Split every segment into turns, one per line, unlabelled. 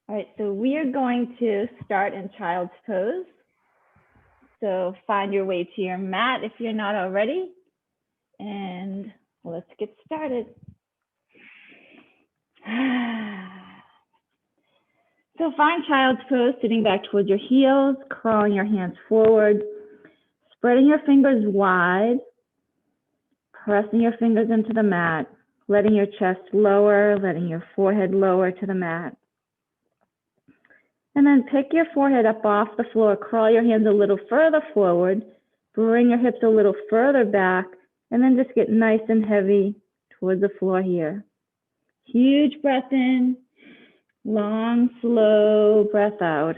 All right, so we are going to start in child's pose. So find your way to your mat if you're not already, and let's get started. So find child's pose, sitting back towards your heels, crawling your hands forward, spreading your fingers wide, pressing your fingers into the mat, letting your chest lower, letting your forehead lower to the mat. And then pick your forehead up off the floor, crawl your hands a little further forward, bring your hips a little further back, and then just get nice and heavy towards the floor here. Huge breath in, long, slow breath out.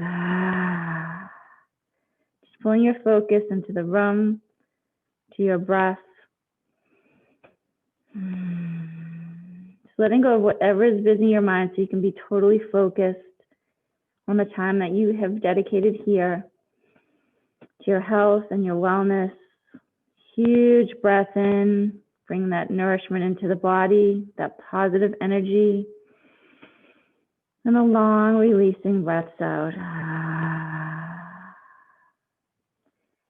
Just pulling your focus into the room, to your breath. Just letting go of whatever is busy in your mind so you can be totally focused on the time that you have dedicated here to your health and your wellness. Huge breath in, bring that nourishment into the body, that positive energy, and a long releasing breaths out.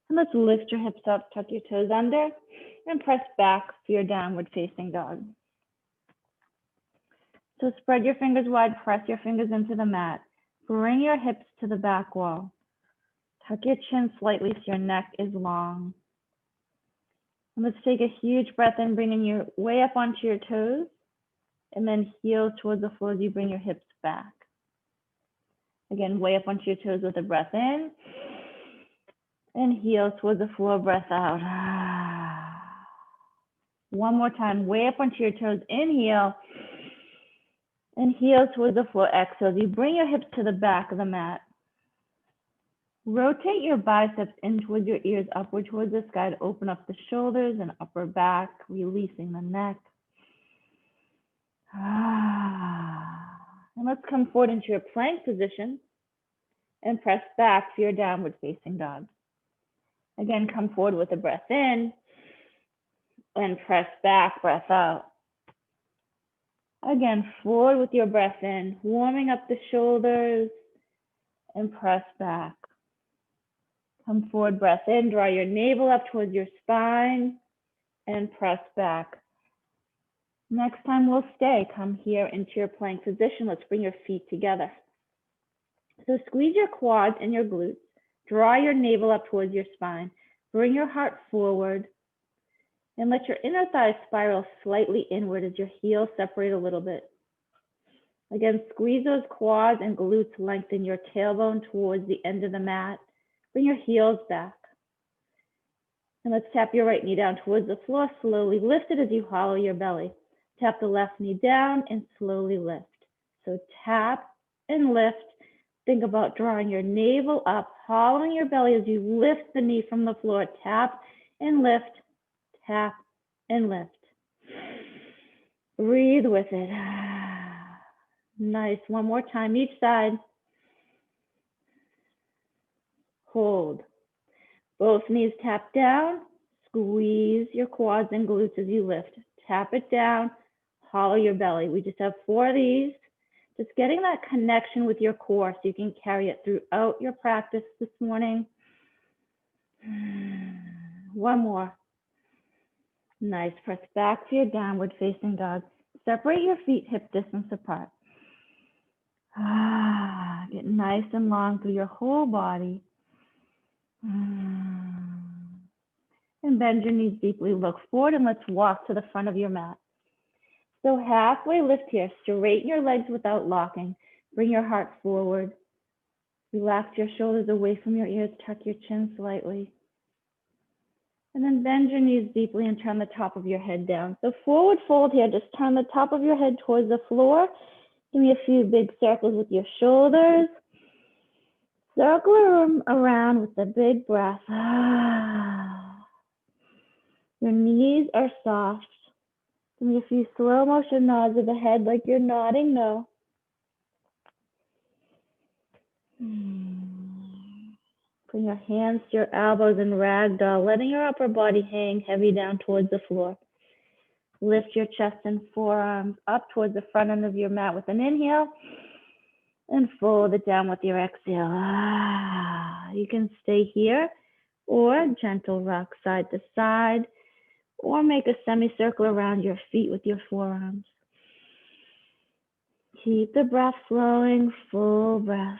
And let's lift your hips up, tuck your toes under, and press back for your downward facing dog. So spread your fingers wide, press your fingers into the mat. Bring your hips to the back wall. Tuck your chin slightly so your neck is long. And let's take a huge breath in, bringing your way up onto your toes, and then heels towards the floor as you bring your hips back. Again, way up onto your toes with a breath in, and heels towards the floor, breath out. One more time, way up onto your toes, inhale, and heels towards the floor, exhale. As you bring your hips to the back of the mat. Rotate your biceps in towards your ears, upward towards the sky to open up the shoulders and upper back, releasing the neck. And let's come forward into your plank position and press back for your downward facing dog. Again, come forward with a breath in and press back, breath out. Again, forward with your breath in, warming up the shoulders and press back. Come forward, breath in, draw your navel up towards your spine and press back. Next time we'll stay. Come here into your plank position. Let's bring your feet together. So squeeze your quads and your glutes. Draw your navel up towards your spine. Bring your heart forward and let your inner thighs spiral slightly inward as your heels separate a little bit. Again, squeeze those quads and glutes, lengthen your tailbone towards the end of the mat. Bring your heels back. And let's tap your right knee down towards the floor. Slowly lift it as you hollow your belly. Tap the left knee down and slowly lift. So tap and lift. Think about drawing your navel up, hollowing your belly as you lift the knee from the floor. Tap and lift, tap and lift. Breathe with it. Nice. One more time, each side. Hold. Both knees tap down. Squeeze your quads and glutes as you lift. Tap it down. Hollow your belly. We just have 4 of these. Just getting that connection with your core so you can carry it throughout your practice this morning. One more. Nice. Press back to your downward facing dog. Separate your feet hip distance apart. Get nice and long through your whole body. And bend your knees deeply. Look forward and let's walk to the front of your mat. So halfway lift here. Straighten your legs without locking. Bring your heart forward. Relax your shoulders away from your ears. Tuck your chin slightly. And then bend your knees deeply and turn the top of your head down. So forward fold here. Just turn the top of your head towards the floor. Give me a few big circles with your shoulders. Circle around with a big breath. Your knees are soft. Give me a few slow motion nods of the head like you're nodding no. Bring your hands to your elbows and ragdoll, letting your upper body hang heavy down towards the floor. Lift your chest and forearms up towards the front end of your mat with an inhale. And fold it down with your exhale. You can stay here or gentle rock side to side, or make a semicircle around your feet with your forearms. Keep the breath flowing, full breath.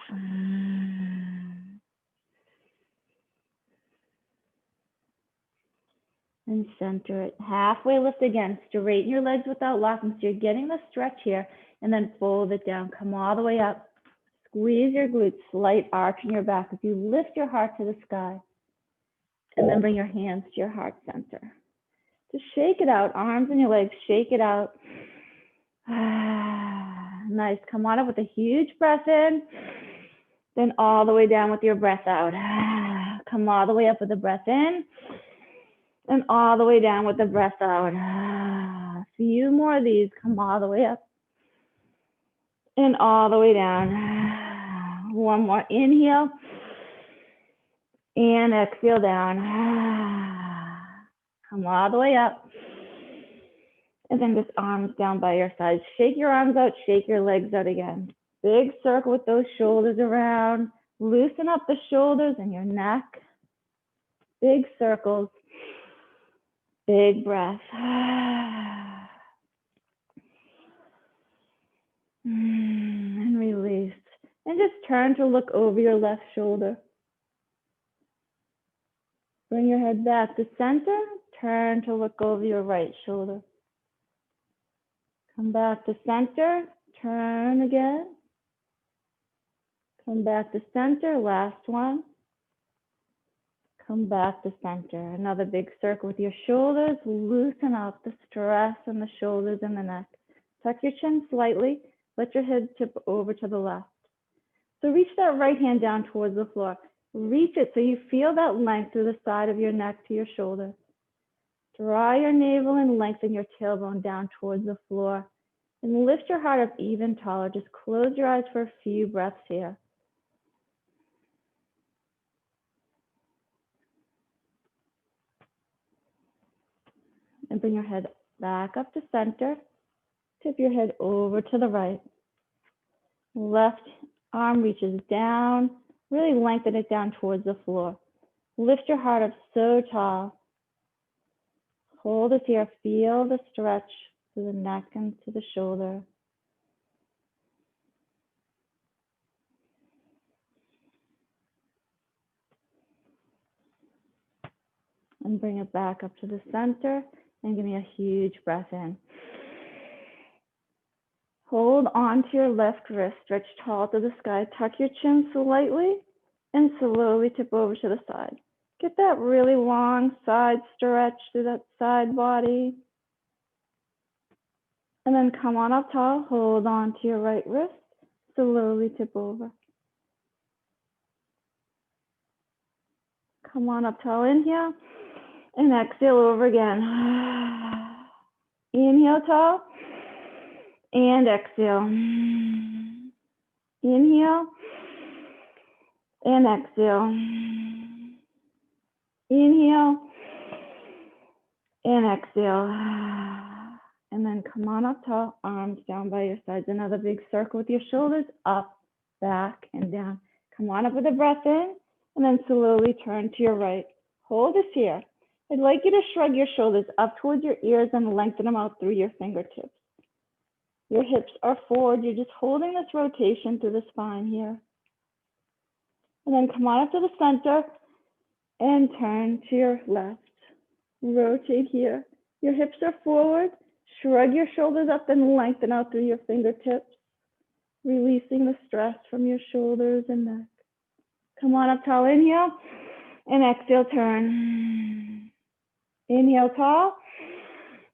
And center it. Halfway lift again. Straighten your legs without locking, so you're getting the stretch here, and then fold it down. Come all the way up. Squeeze your glutes, slight arch in your back as you lift your heart to the sky. And then bring your hands to your heart center. Just shake it out, arms and your legs, shake it out. Nice, come on up with a huge breath in, then all the way down with your breath out. Come all the way up with the breath in, and all the way down with the breath out. A few more of these, come all the way up, and all the way down. One more, inhale, and exhale down. Come all the way up. And then just arms down by your sides. Shake your arms out, shake your legs out again. Big circle with those shoulders around. Loosen up the shoulders and your neck. Big circles. Big breath. And release. And just turn to look over your left shoulder. Bring your head back to center. Turn to look over your right shoulder. Come back to center, turn again. Come back to center, last one. Come back to center. Another big circle with your shoulders. Loosen up the stress in the shoulders and the neck. Tuck your chin slightly. Let your head tip over to the left. So reach that right hand down towards the floor. Reach it so you feel that length through the side of your neck to your shoulder. Draw your navel and lengthen your tailbone down towards the floor. And lift your heart up even taller. Just close your eyes for a few breaths here. And bring your head back up to center. Tip your head over to the right. Left arm reaches down. Really lengthen it down towards the floor. Lift your heart up so tall. Hold it here. Feel the stretch to the neck and to the shoulder. And bring it back up to the center and give me a huge breath in. Hold onto your left wrist, stretch tall to the sky. Tuck your chin slightly and slowly tip over to the side. Get that really long side stretch through that side body. And then come on up tall, hold on to your right wrist, slowly tip over. Come on up tall, inhale, and exhale over again. Inhale tall, and exhale. Inhale, and exhale. Inhale, and exhale. And then come on up tall, arms down by your sides. Another big circle with your shoulders up, back, and down. Come on up with a breath in, and then slowly turn to your right. Hold this here. I'd like you to shrug your shoulders up towards your ears and lengthen them out through your fingertips. Your hips are forward. You're just holding this rotation through the spine here. And then come on up to the center and turn to your left. Rotate here. Your hips are forward. Shrug your shoulders up and lengthen out through your fingertips, releasing the stress from your shoulders and neck. Come on up tall, inhale, and exhale, turn. Inhale tall,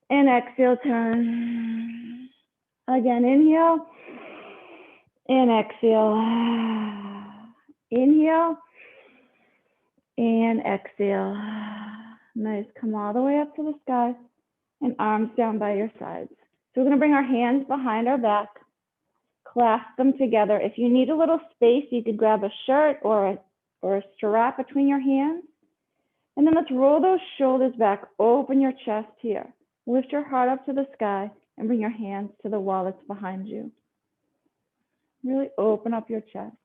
and exhale, turn. Again, inhale, and exhale. Inhale, and exhale. Nice, come all the way up to the sky. And arms down by your sides. So we're going to bring our hands behind our back, clasp them together. If you need a little space, you could grab a shirt or a strap between your hands. And then let's roll those shoulders back, open your chest here. Lift your heart up to the sky and bring your hands to the wall that's behind you. Really open up your chest.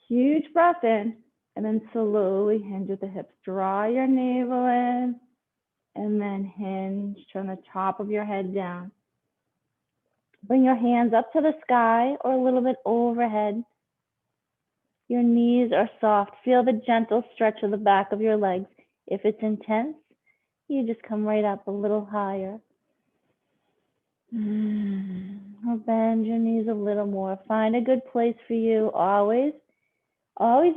Huge breath in, and then slowly hinge at the hips. Draw your navel in, and then hinge. Turn the top of your head down. Bring your hands up to the sky or a little bit overhead. Your knees are soft. Feel the gentle stretch of the back of your legs. If it's intense, you just come right up a little higher. Or bend your knees a little more. Find a good place for you. Always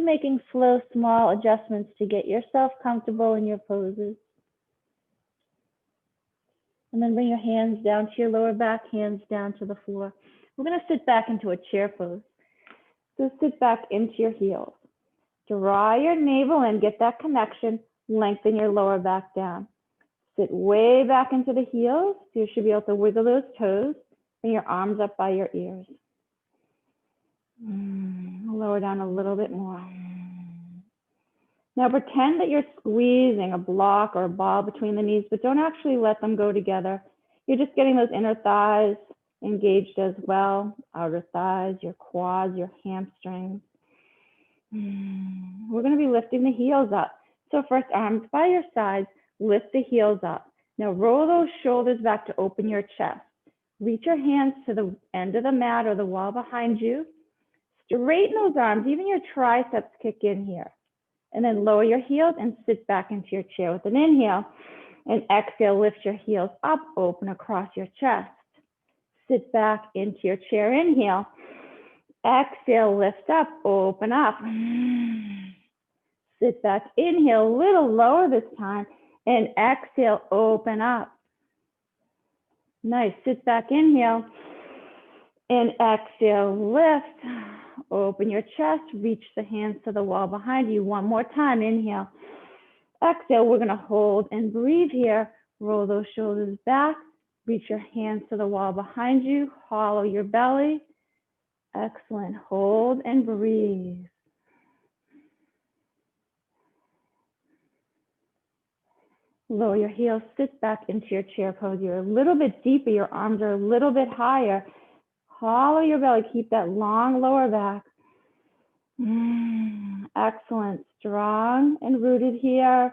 making slow, small adjustments to get yourself comfortable in your poses. And then bring your hands down to your lower back, hands down to the floor. We're going to sit back into a chair pose. So sit back into your heels. Draw your navel in, get that connection, lengthen your lower back down. Sit way back into the heels. So you should be able to wiggle those toes. Bring your arms up by your ears. Lower down a little bit more. Now pretend that you're squeezing a block or a ball between the knees, but don't actually let them go together. You're just getting those inner thighs engaged as well, outer thighs, your quads, your hamstrings. We're going to be lifting the heels up. So first, arms by your sides, lift the heels up. Now roll those shoulders back to open your chest. Reach your hands to the end of the mat or the wall behind you. Straighten those arms, even your triceps kick in here. And then lower your heels and sit back into your chair with an inhale. And exhale, lift your heels up, open across your chest. Sit back into your chair, inhale. Exhale, lift up, open up. Sit back, inhale, a little lower this time. And exhale, open up. Nice, sit back, inhale. And exhale, lift. Open your chest, reach the hands to the wall behind you. One more time, inhale. Exhale, we're gonna hold and breathe here. Roll those shoulders back, reach your hands to the wall behind you, hollow your belly. Excellent, hold and breathe. Lower your heels, sit back into your chair pose. You're a little bit deeper, your arms are a little bit higher. Hollow your belly, keep that long lower back. Excellent, strong and rooted here.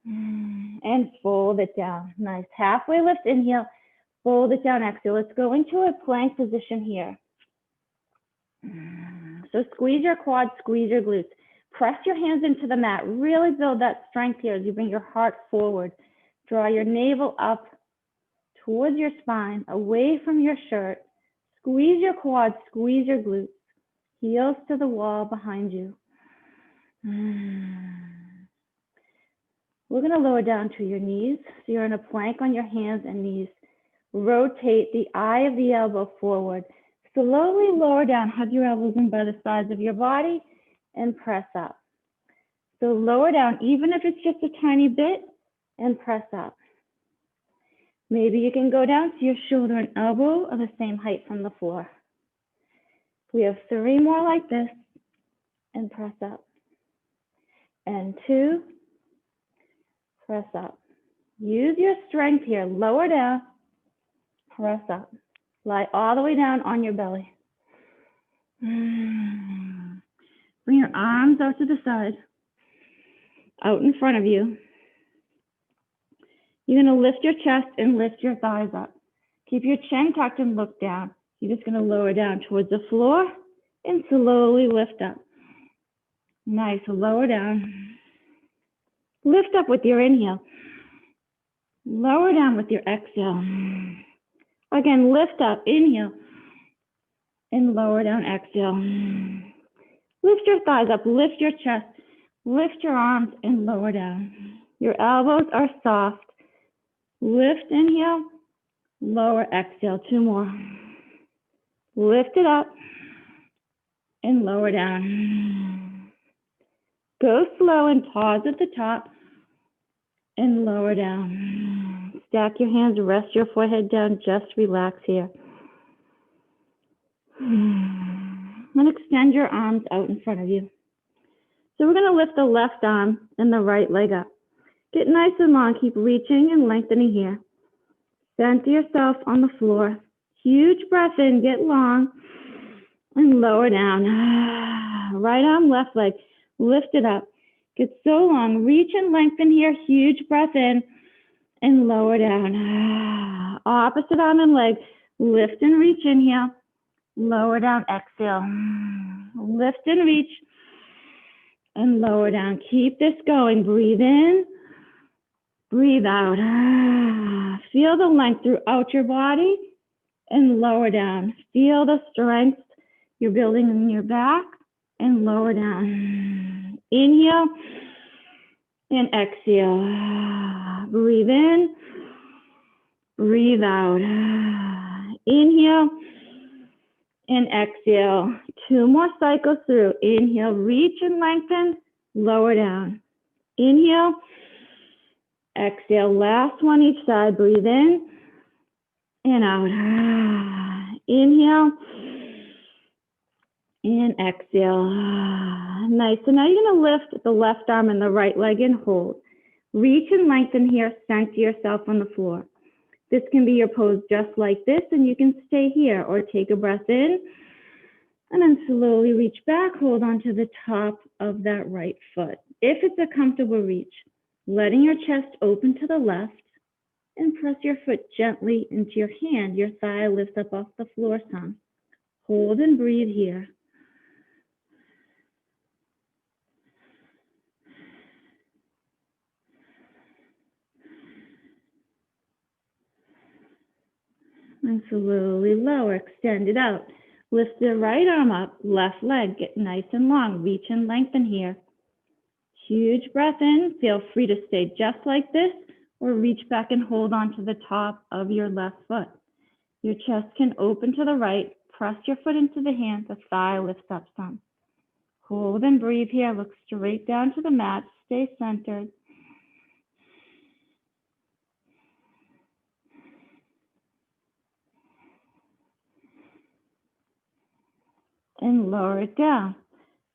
And fold it down. Nice, halfway lift, inhale, fold it down, exhale. Let's go into a plank position here. So squeeze your quads, squeeze your glutes. Press your hands into the mat. Really build that strength here as you bring your heart forward. Draw your navel up towards your spine, away from your shirt. Squeeze your quads, squeeze your glutes. Heels to the wall behind you. We're going to lower down to your knees. So you're in a plank on your hands and knees. Rotate the eye of the elbow forward. Slowly lower down. Hug your elbows in by the sides of your body and press up. So lower down, even if it's just a tiny bit, and press up. Maybe you can go down so your shoulder and elbow are the same height from the floor. We have 3 more like this, and press up. And 2, press up. Use your strength here. Lower down, press up. Lie all the way down on your belly. Bring your arms out to the side, out in front of you. You're going to lift your chest and lift your thighs up. Keep your chin tucked and look down. You're just going to lower down towards the floor and slowly lift up. Nice, lower down. Lift up with your inhale. Lower down with your exhale. Again, lift up, inhale, and lower down, exhale. Lift your thighs up, lift your chest, lift your arms, and lower down. Your elbows are soft. Lift, inhale, lower, exhale. 2 more. Lift it up and lower down. Go slow and pause at the top and lower down. Stack your hands, rest your forehead down, just relax here. And extend your arms out in front of you. So we're going to lift the left arm and the right leg up. Get nice and long, keep reaching and lengthening here. Center yourself on the floor. Huge breath in, get long. and lower down. Right arm, left leg, lift it up. Get so long, reach and lengthen here, huge breath in and lower down. Opposite arm and leg, lift and reach, inhale, lower down, exhale. Lift and reach and lower down. Keep this going, breathe in, breathe out. Feel the length throughout your body and lower down. Feel the strength you're building in your back and lower down. Inhale and exhale. Breathe in, breathe out. Inhale and exhale. 2 more cycles through. Inhale, reach and lengthen, lower down. Inhale, exhale. Last one each side. Breathe in and out. Inhale and exhale. Nice. So now you're going to lift the left arm and the right leg and hold. Reach and lengthen here. Center yourself on the floor. This can be your pose just like this, and you can stay here or take a breath in and then slowly reach back. Hold on to the top of that right foot. If it's a comfortable reach, letting your chest open to the left and press your foot gently into your hand. Your thigh lifts up off the floor some. Hold and breathe here. And slowly lower, extend it out. Lift the right arm up, left leg, get nice and long. Reach and lengthen here. Huge breath in. Feel free to stay just like this or reach back and hold on to the top of your left foot. Your chest can open to the right. Press your foot into the hand. The thigh lifts up some. Hold and breathe here. Look straight down to the mat. Stay centered. And lower it down.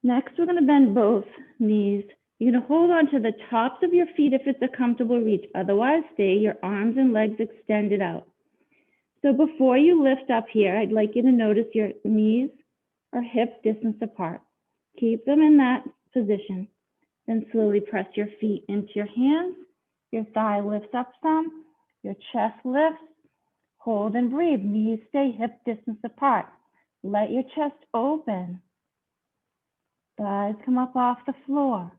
Next, we're going to bend both knees. You're going to hold on to the tops of your feet if it's a comfortable reach. Otherwise, stay your arms and legs extended out. So before you lift up here, I'd like you to notice your knees are hip distance apart. Keep them in that position. Then slowly press your feet into your hands. Your thigh lifts up some. Your chest lifts. Hold and breathe. Knees stay hip distance apart. Let your chest open. Thighs come up off the floor.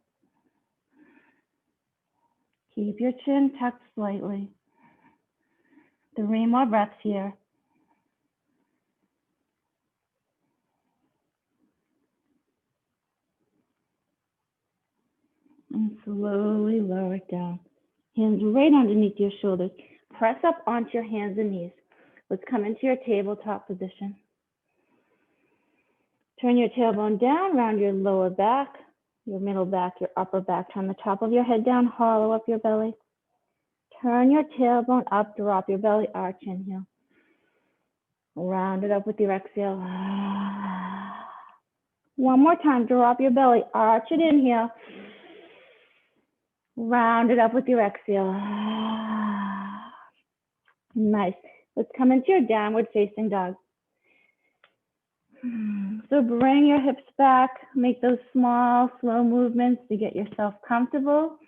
Keep your chin tucked slightly. 3 more breaths here. And slowly lower it down. Hands right underneath your shoulders. Press up onto your hands and knees. Let's come into your tabletop position. Turn your tailbone down, round your lower back, your middle back, your upper back. Turn the top of your head down, hollow up your belly. Turn your tailbone up, drop your belly, arch, inhale. Round it up with your exhale. One more time, drop your belly, arch it, inhale. Round it up with your exhale. Nice. Let's come into your downward facing dog. So bring your hips back, make those small, slow movements to get yourself comfortable.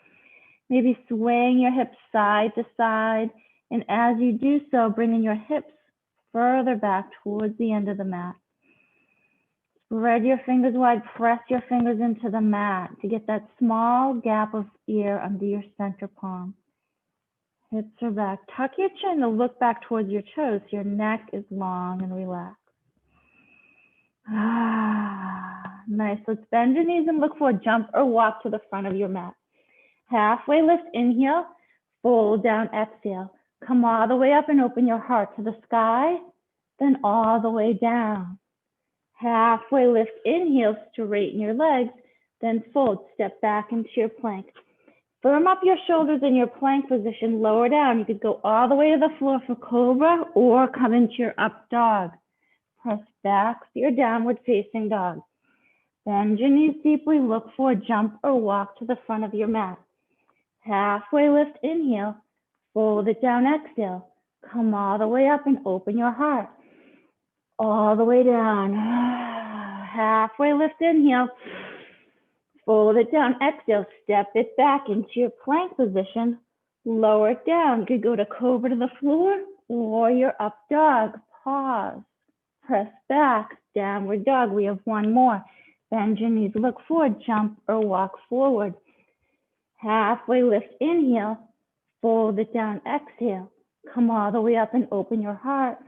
Maybe swaying your hips side to side. And as you do so, bringing your hips further back towards the end of the mat. Spread your fingers wide, press your fingers into the mat to get that small gap of air under your center palm. Hips are back. Tuck your chin to look back towards your toes so your neck is long and relaxed. Nice. Let's bend your knees and look for a jump or walk to the front of your mat. Halfway lift, inhale, fold down, exhale. Come all the way up and open your heart to the sky, then all the way down. Halfway lift, inhale, straighten your legs, then fold, step back into your plank. Firm up your shoulders in your plank position, lower down. You could go all the way to the floor for cobra or come into your up dog. Press back to your downward facing dog. Bend your knees deeply, look for a jump or walk to the front of your mat. Halfway lift, inhale, fold it down, exhale. Come all the way up and open your heart. All the way down. halfway lift, inhale. Fold it down, exhale, step it back into your plank position. Lower it down. You could go to cobra to the floor or your up dog. Pause. Press back. Downward dog. We have one more. Bend your knees, look forward, jump or walk forward. Halfway lift, inhale. Fold it down, exhale. Come all the way up and open your heart.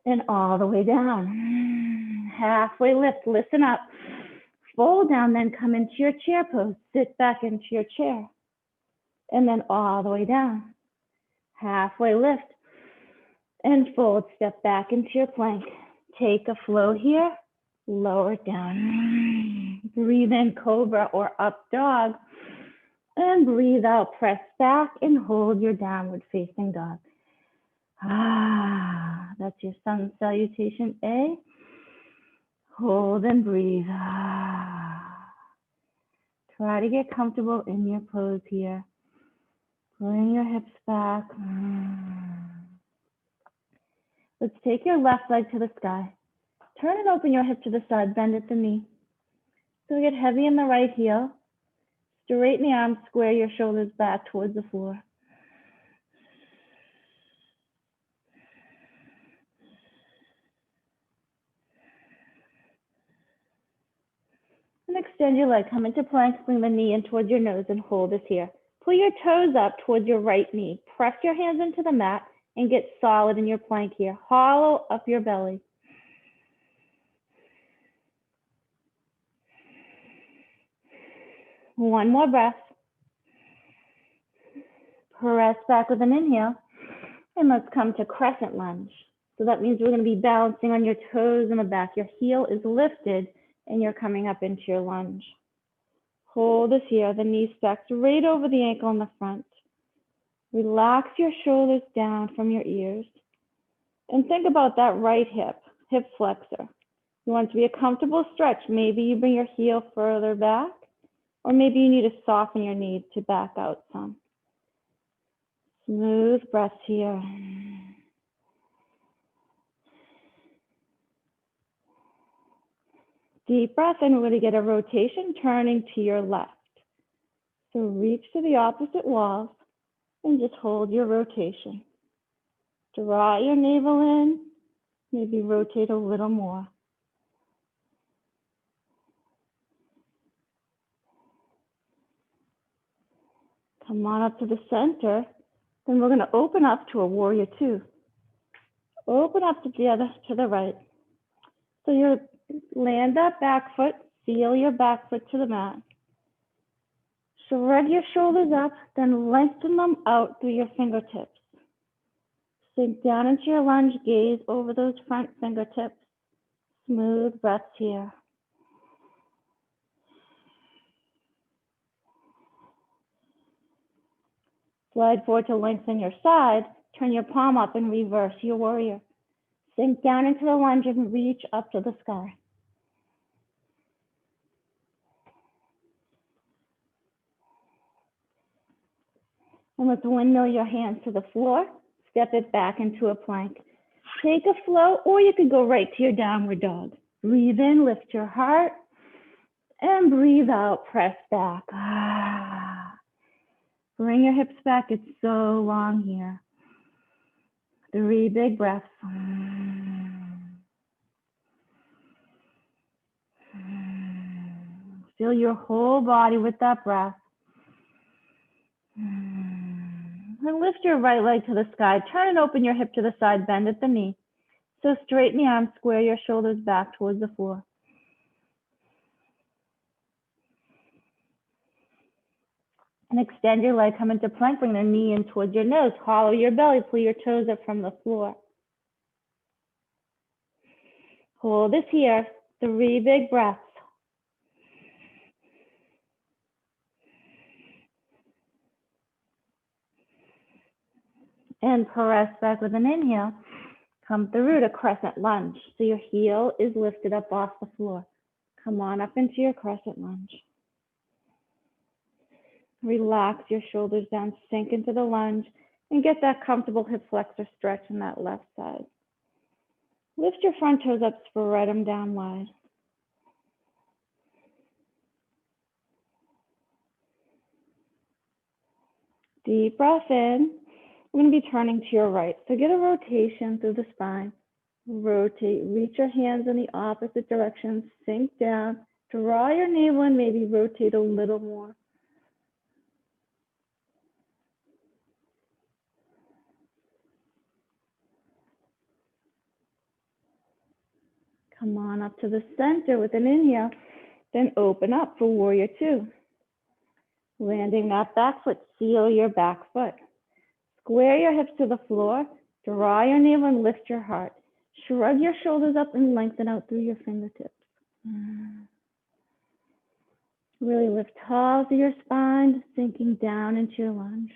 And all the way down. Halfway lift, listen up. Fold down, then come into your chair pose. Sit back into your chair. And then all the way down. Halfway lift. And fold, step back into your plank. Take a flow here. Lower it down. Breathe in, cobra or up dog. And breathe out, press back and hold your downward facing dog. That's your sun salutation A. Hold and breathe. Try to get comfortable in your pose here. Bring your hips back. Let's take your left leg to the sky. Turn and open your hip to the side, bend at the knee. So get heavy in the right heel. Straighten the arms, square your shoulders back towards the floor. And extend your leg, come into plank, bring the knee in towards your nose and hold this here. Pull your toes up towards your right knee. Press your hands into the mat and get solid in your plank here. Hollow up your belly. One more breath. Press back with an inhale. And let's come to crescent lunge. So that means we're going to be balancing on your toes in the back. Your heel is lifted and you're coming up into your lunge. Hold this here. The knee stacks right over the ankle in the front. Relax your shoulders down from your ears. And think about that right hip flexor. You want it to be a comfortable stretch. Maybe you bring your heel further back, or maybe you need to soften your knee to back out some. Smooth breaths here. Deep breath, and we're going to get a rotation turning to your left. So reach to the opposite walls and just hold your rotation. Draw your navel in, maybe rotate a little more. Come on up to the center. Then we're going to open up to a warrior two. Open up together to the right. So you land that back foot, seal your back foot to the mat. Spread your shoulders up, then lengthen them out through your fingertips. Sink down into your lunge, gaze over those front fingertips. Smooth breaths here. Slide forward to lengthen your side. Turn your palm up and reverse your warrior. Sink down into the lunge and reach up to the sky. And let's windmill your hands to the floor. Step it back into a plank. Take a flow, or you could go right to your downward dog. Breathe in, lift your heart, and breathe out, press back. Bring your hips back, it's so long here. 3 big breaths. Fill your whole body with that breath. And lift your right leg to the sky. Turn and open your hip to the side, bend at the knee. So straighten the arms, square your shoulders back towards the floor. And extend your leg, come into plank, bring the knee in towards your nose. Hollow your belly, pull your toes up from the floor. Hold this here, 3 big breaths. And press back with an inhale. Come through to crescent lunge. So your heel is lifted up off the floor. Come on up into your crescent lunge. Relax your shoulders down, sink into the lunge, and get that comfortable hip flexor stretch on that left side. Lift your front toes up, spread them down wide. Deep breath in. We're going to be turning to your right. So get a rotation through the spine. Rotate, reach your hands in the opposite direction, sink down, draw your navel in, maybe rotate a little more. Come on up to the center with an inhale, then open up for warrior two. Landing that back foot, seal your back foot. Square your hips to the floor, draw your navel and lift your heart. Shrug your shoulders up and lengthen out through your fingertips. Really lift tall through your spine, sinking down into your lunge.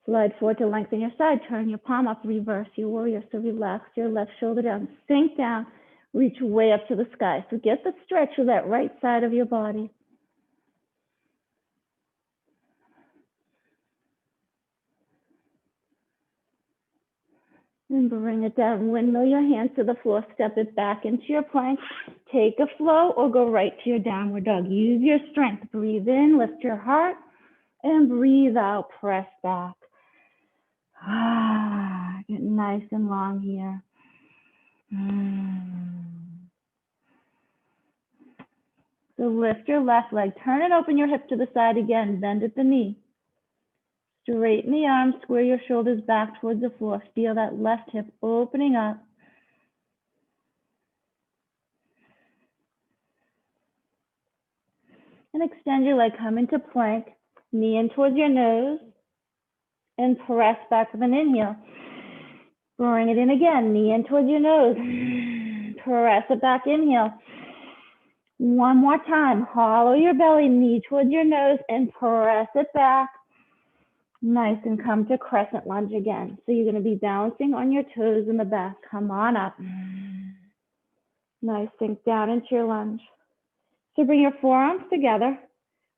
Slide forward to lengthen your side. Turn your palm up, reverse your warrior. So relax your left shoulder down, sink down, reach way up to the sky. So get the stretch of that right side of your body. And bring it down. Windmill your hands to the floor. Step it back into your plank. Take a flow or go right to your downward dog. Use your strength. Breathe in, lift your heart, and breathe out, press back. Get nice and long here. So lift your left leg. Turn and open your hip to the side again. Bend at the knee. Straighten the arms. Square your shoulders back towards the floor. Feel that left hip opening up. And extend your leg. Come into plank. Knee in towards your nose. And press back with an inhale. Bring it in again. Knee in towards your nose. Press it back. Inhale. One more time. Hollow your belly. Knee towards your nose. And press it back. Nice, and come to crescent lunge again. So you're going to be balancing on your toes in the back. Come on up. Nice, sink down into your lunge. So bring your forearms together.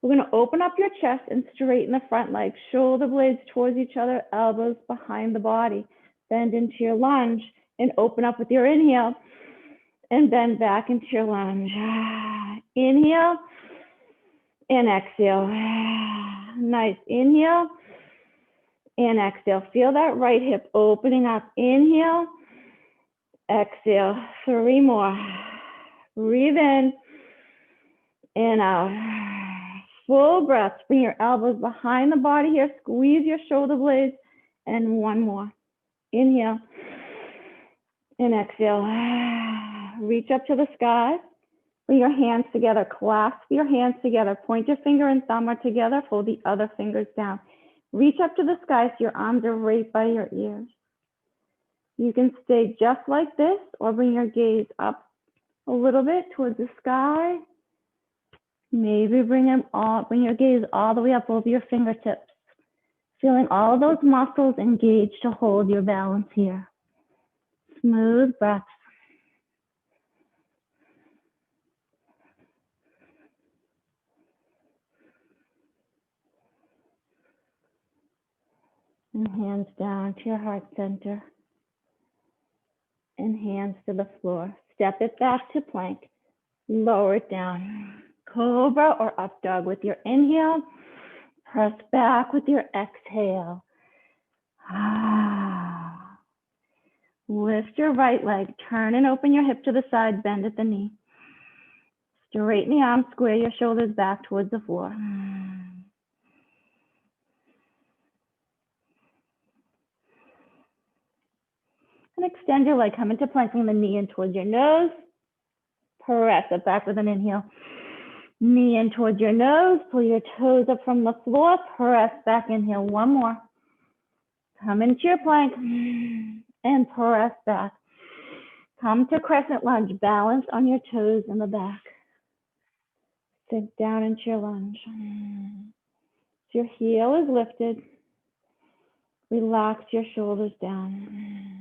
We're going to open up your chest and straighten the front legs. Shoulder blades towards each other, elbows behind the body. Bend into your lunge and open up with your inhale and bend back into your lunge. Inhale and exhale. Nice, inhale and exhale. Feel that right hip opening up. Inhale, exhale. 3 more. Breathe in and out. Full breath. Bring your elbows behind the body here. Squeeze your shoulder blades. And 1 more. Inhale and exhale. Reach up to the sky. Bring your hands together. Clasp your hands together. Point your finger and thumb are together. Fold the other fingers down. Reach up to the sky so your arms are right by your ears. You can stay just like this or bring your gaze up a little bit towards the sky. Maybe bring your gaze all the way up over your fingertips. Feeling all those muscles engaged to hold your balance here. Smooth breaths. And hands down to your heart center. And hands to the floor. Step it back to plank. Lower it down. Cobra or up dog with your inhale. Press back with your exhale. Lift your right leg. Turn and open your hip to the side. Bend at the knee. Straighten the arms. Square your shoulders back towards the floor. And extend your leg. Come into plank. Bring the knee in towards your nose. Press it back with an inhale. Knee in towards your nose. Pull your toes up from the floor. Press back. Inhale. 1 more. Come into your plank and press back. Come to crescent lunge. Balance on your toes in the back. Sink down into your lunge. So your heel is lifted. Relax your shoulders down.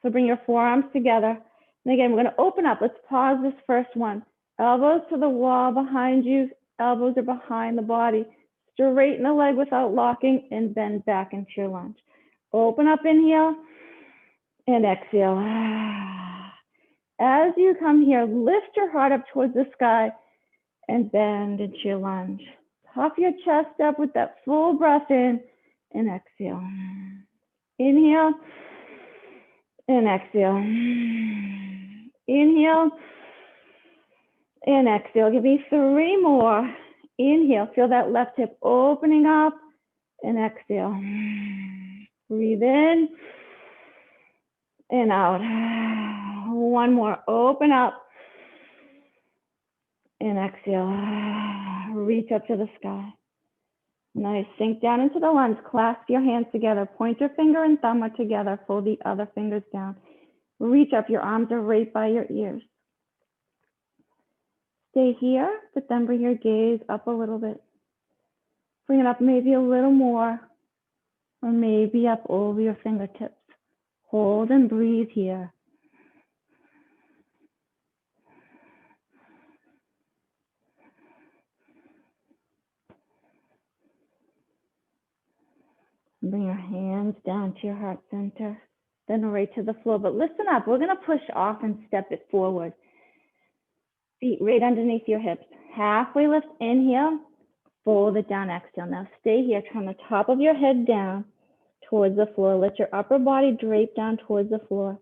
So bring your forearms together. And again, we're going to open up. Let's pause this first one. Elbows to the wall behind you. Elbows are behind the body. Straighten the leg without locking and bend back into your lunge. Open up, inhale and exhale. As you come here, lift your heart up towards the sky and bend into your lunge. Puff your chest up with that full breath in and exhale. Inhale and exhale. Inhale and exhale. Give me 3 more. Inhale, feel that left hip opening up and exhale. Breathe in and out. 1 more, open up and exhale. Reach up to the sky. Nice, sink down into the lunge. Clasp your hands together. Pointer finger and thumb are together. Fold the other fingers down. Reach up, your arms are right by your ears. Stay here, but then bring your gaze up a little bit. Bring it up maybe a little more, or maybe up over your fingertips. Hold and breathe here. Bring your hands down to your heart center, then right to the floor. But listen up, we're gonna push off and step it forward. Feet right underneath your hips. Halfway lift, inhale, fold it down, exhale. Now stay here, turn the top of your head down towards the floor. Let your upper body drape down towards the floor.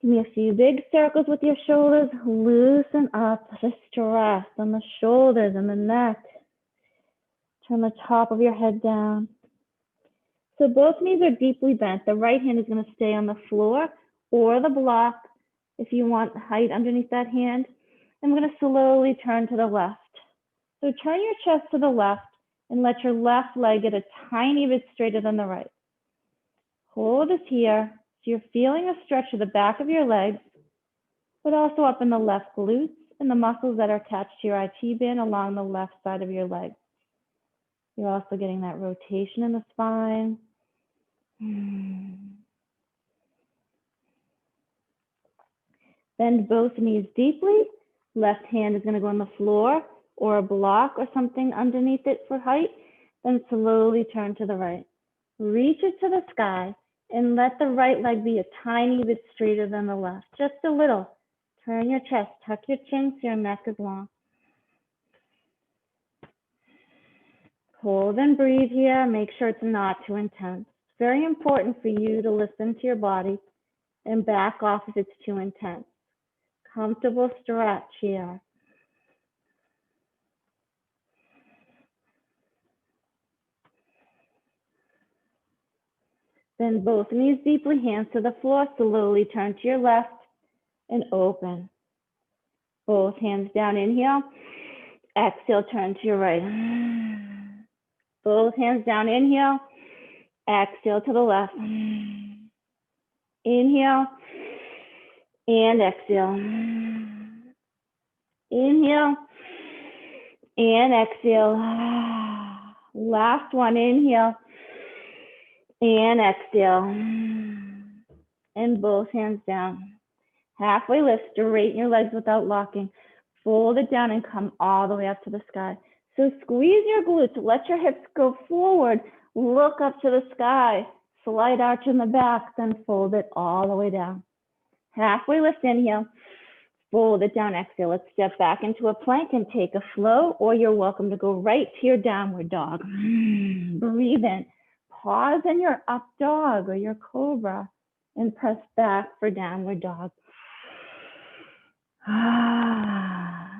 Give me a few big circles with your shoulders. Loosen up the stress on the shoulders and the neck. Turn the top of your head down. So both knees are deeply bent. The right hand is going to stay on the floor or the block if you want height underneath that hand. And we're going to slowly turn to the left. So turn your chest to the left and let your left leg get a tiny bit straighter than the right. Hold this here. So you're feeling a stretch of the back of your legs, but also up in the left glutes and the muscles that are attached to your IT band along the left side of your leg. You're also getting that rotation in the spine. Bend both knees deeply. Left hand is going to go on the floor or a block or something underneath it for height. Then slowly turn to the right. Reach it to the sky and let the right leg be a tiny bit straighter than the left. Just a little. Turn your chest, tuck your chin so your neck is long. Hold and breathe here. Make sure it's not too intense. It's very important for you to listen to your body and back off if it's too intense. Comfortable stretch here. Bend both knees deeply, hands to the floor. Slowly turn to your left and open. Both hands down, inhale. Exhale, turn to your right. Both hands down, inhale. Exhale to the left. Inhale and exhale. Inhale and exhale. Last one, inhale and exhale. And both hands down. Halfway lift, straighten your legs without locking. Fold it down and come all the way up to the sky. So squeeze your glutes, let your hips go forward, look up to the sky, slight arch in the back, then fold it all the way down. Halfway lift, inhale, fold it down, exhale. Let's step back into a plank and take a flow, or you're welcome to go right to your downward dog. Breathe in, pause in your up dog or your cobra, and press back for downward dog.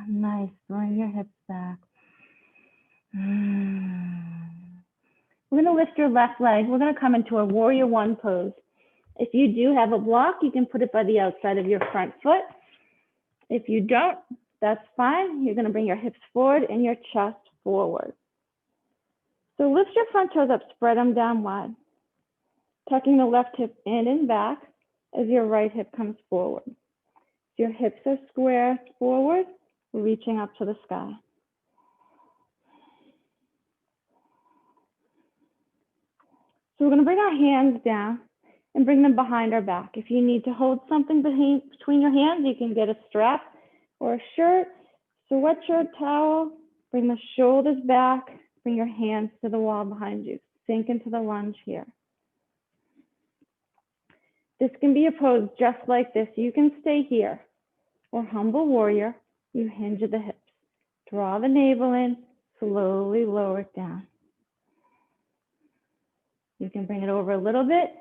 Nice, bring your hips back. We're going to lift your left leg. We're going to come into a warrior one pose. If you do have a block, you can put it by the outside of your front foot. If you don't, that's fine. You're going to bring your hips forward and your chest forward. So lift your front toes up, spread them down wide. Tucking the left hip in and back as your right hip comes forward. Your hips are square forward, reaching up to the sky. So we're going to bring our hands down and bring them behind our back. If you need to hold something between your hands, you can get a strap or a shirt, sweatshirt, towel. Bring the shoulders back, bring your hands to the wall behind you. Sink into the lunge here. This can be a pose just like this. You can stay here, or humble warrior. You hinge at the hips. Draw the navel in, slowly lower it down. You can bring it over a little bit,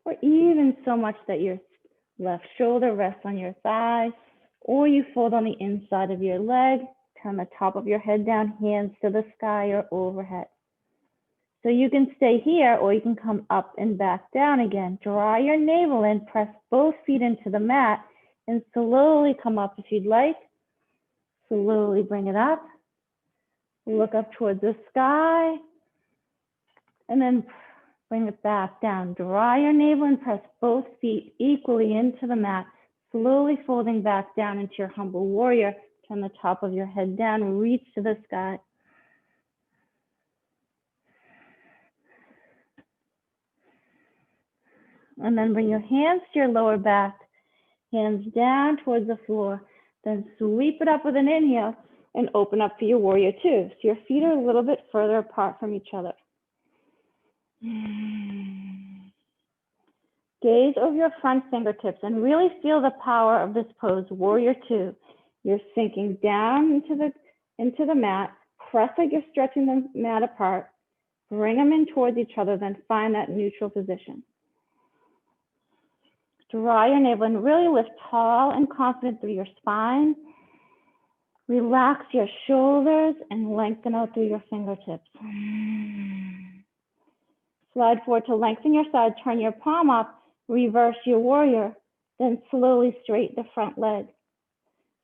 or even so much that your left shoulder rests on your thigh, or you fold on the inside of your leg, turn the top of your head down, hands to the sky or overhead. So you can stay here, or you can come up and back down again. Draw your navel in, press both feet into the mat, and slowly come up if you'd like. Slowly bring it up. Look up towards the sky, and then bring it back down. Draw your navel and press both feet equally into the mat, slowly folding back down into your humble warrior. Turn the top of your head down, reach to the sky. And then bring your hands to your lower back, hands down towards the floor. Then sweep it up with an inhale and open up for your warrior two. So your feet are a little bit further apart from each other. Gaze over your front fingertips and really feel the power of this pose, warrior two. You're sinking down into the mat, press like you're stretching the mat apart, bring them in towards each other, then find that neutral position. Draw your navel and really lift tall and confident through your spine. Relax your shoulders and lengthen out through your fingertips. Slide forward to lengthen your side, turn your palm up, reverse your warrior, then slowly straighten the front leg.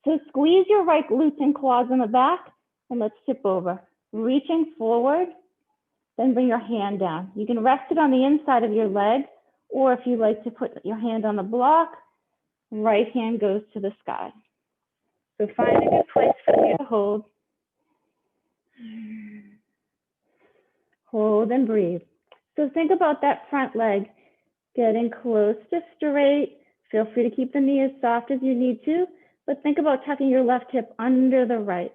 So squeeze your right glutes and quads in the back, and let's tip over. Reaching forward, then bring your hand down. You can rest it on the inside of your leg, or if you like to put your hand on the block, right hand goes to the sky. So find a good place for you to hold. Hold and breathe. So think about that front leg getting close to straight. Feel free to keep the knee as soft as you need to, but think about tucking your left hip under the right.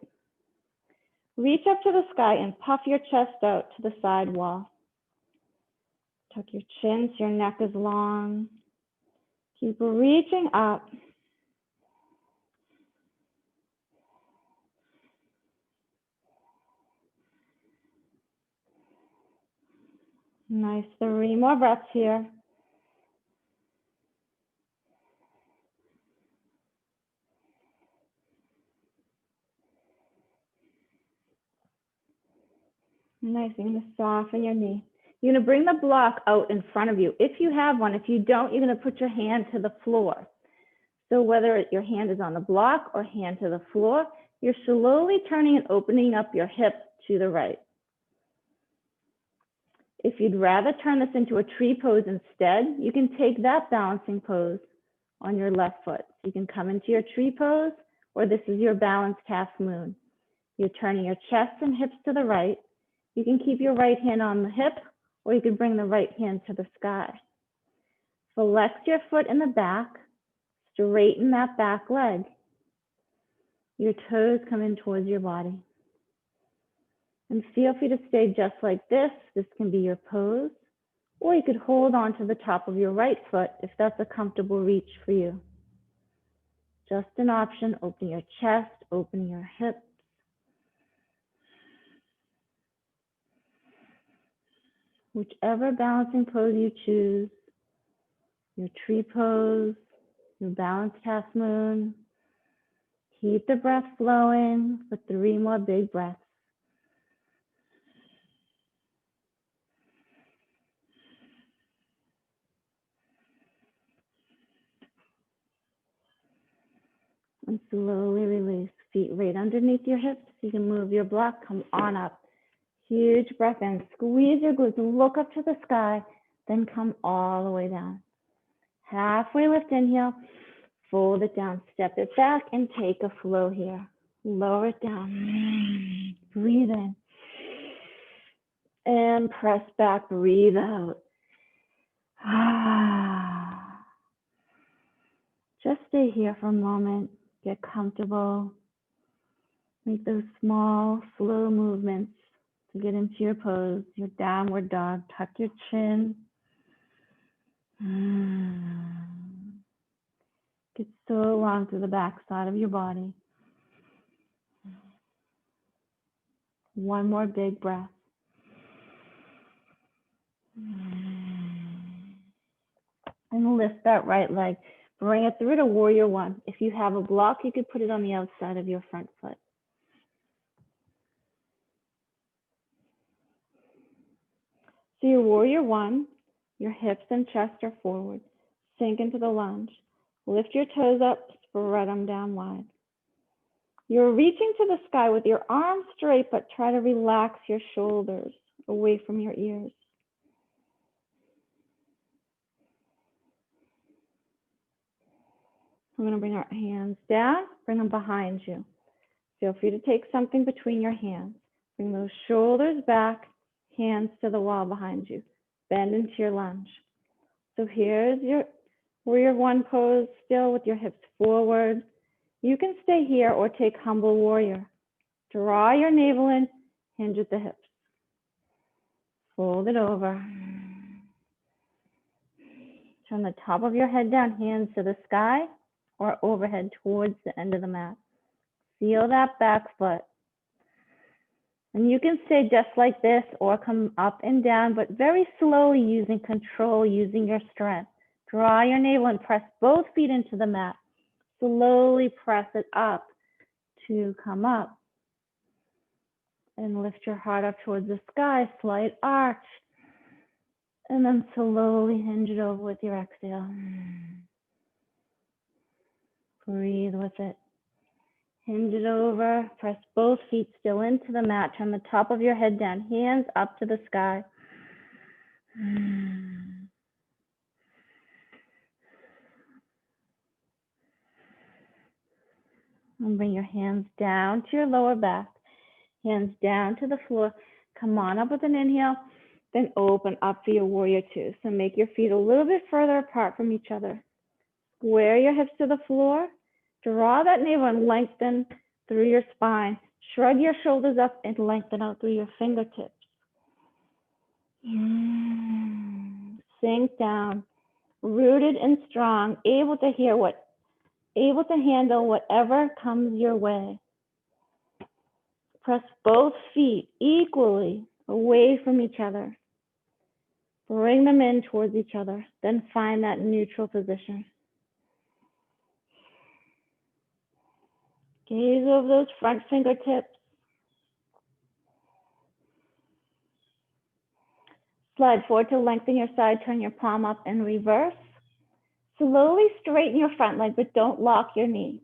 Reach up to the sky and puff your chest out to the side wall. Tuck your chin so your neck is long. Keep reaching up. Nice, 3 more breaths here. Nice, you're gonna soften your knee. You're gonna bring the block out in front of you. If you have one, if you don't, you're gonna put your hand to the floor. So whether your hand is on the block or hand to the floor, you're slowly turning and opening up your hip to the right. If you'd rather turn this into a tree pose instead, you can take that balancing pose on your left foot. You can come into your tree pose, or this is your balanced half moon. You're turning your chest and hips to the right. You can keep your right hand on the hip, or you can bring the right hand to the sky. Flex your foot in the back, straighten that back leg. Your toes come in towards your body. And feel free to stay just like this. This can be your pose, or you could hold on to the top of your right foot if that's a comfortable reach for you. Just an option, open your chest, open your hips. Whichever balancing pose you choose, your tree pose, your balanced half moon. Keep the breath flowing for 3 more big breaths. And slowly release. Feet right underneath your hips. You can move your block, come on up. Huge breath in. Squeeze your glutes, look up to the sky, then come all the way down. Halfway lift, inhale, fold it down, step it back, and take a flow here. Lower it down. Breathe in. And press back, breathe out. Just stay here for a moment. Get comfortable. Make those small, slow movements to get into your pose, your downward dog. Tuck your chin. Get so long through the back side of your body. One more big breath. And lift that right leg. Bring it through to warrior one. If you have a block, you could put it on the outside of your front foot. So your warrior one, your hips and chest are forward. Sink into the lunge. Lift your toes up, spread them down wide. You're reaching to the sky with your arms straight, but try to relax your shoulders away from your ears. I'm going to bring our hands down, bring them behind you. Feel free to take something between your hands. Bring those shoulders back, hands to the wall behind you. Bend into your lunge. So here's your warrior one pose, still with your hips forward. You can stay here or take humble warrior. Draw your navel in, hinge at the hips. Fold it over. Turn the top of your head down, hands to the sky or overhead towards the end of the mat. Feel that back foot. And you can stay just like this or come up and down, but very slowly using control, using your strength. Draw your navel and press both feet into the mat. Slowly press it up to come up. And lift your heart up towards the sky, slight arch. And then slowly hinge it over with your exhale. Breathe with it. Hinge it over, press both feet still into the mat, turn the top of your head down, hands up to the sky. And bring your hands down to your lower back, hands down to the floor. Come on up with an inhale, then open up for your warrior two. So make your feet a little bit further apart from each other. Square your hips to the floor, draw that navel and lengthen through your spine. Shrug your shoulders up and lengthen out through your fingertips. Sink down, rooted and strong, able to handle whatever comes your way. Press both feet equally away from each other. Bring them in towards each other, then find that neutral position. Gaze over those front fingertips. Slide forward to lengthen your side, turn your palm up and reverse. Slowly straighten your front leg, but don't lock your knee.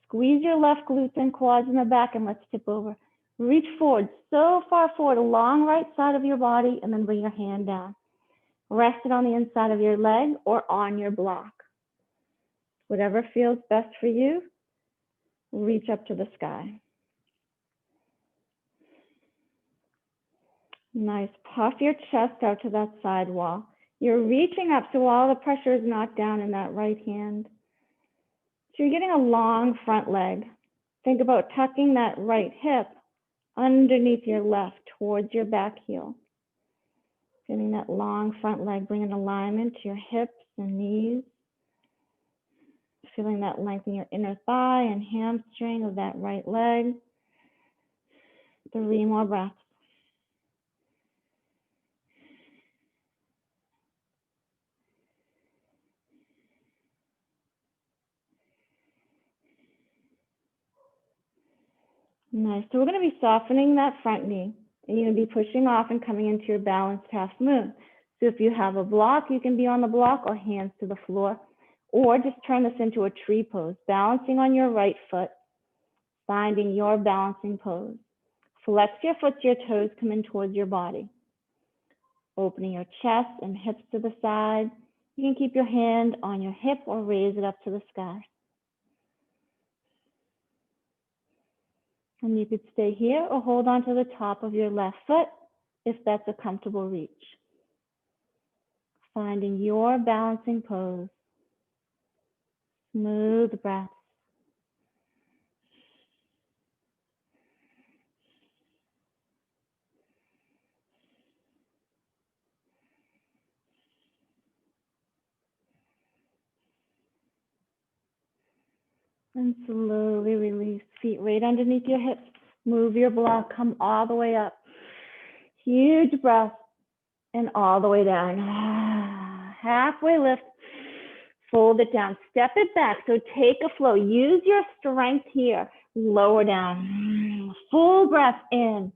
Squeeze your left glutes and quads in the back and let's tip over. Reach forward, so far forward along right side of your body, and then bring your hand down. Rest it on the inside of your leg or on your block. Whatever feels best for you, reach up to the sky. Nice. Puff your chest out to that side wall. You're reaching up so all the pressure is not down in that right hand. So you're getting a long front leg. Think about tucking that right hip underneath your left towards your back heel. Getting that long front leg, bringing alignment to your hips and knees. Feeling that length in your inner thigh and hamstring of that right leg. 3 more breaths. Nice. So we're going to be softening that front knee. And you're going to be pushing off and coming into your balanced half moon. So if you have a block, you can be on the block or hands to the floor. Or just turn this into a tree pose, balancing on your right foot, finding your balancing pose. Flex your foot to your toes, come in towards your body. Opening your chest and hips to the side. You can keep your hand on your hip or raise it up to the sky. And you could stay here or hold on to the top of your left foot if that's a comfortable reach. Finding your balancing pose. Smooth breath. And slowly release. Feet right underneath your hips. Move your block. Come all the way up. Huge breath. And all the way down. Halfway lift. Fold it down. Step it back. So take a flow. Use your strength here. Lower down. Full breath in.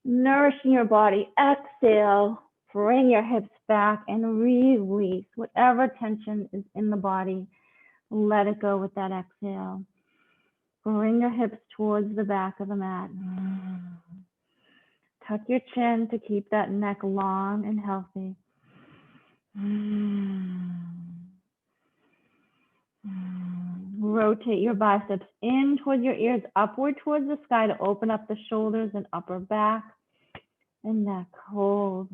Nourishing your body. Exhale. Bring your hips back and release whatever tension is in the body. Let it go with that exhale. Bring your hips towards the back of the mat. Tuck your chin to keep that neck long and healthy. Rotate your biceps in towards your ears, upward towards the sky to open up the shoulders and upper back and neck. Hold.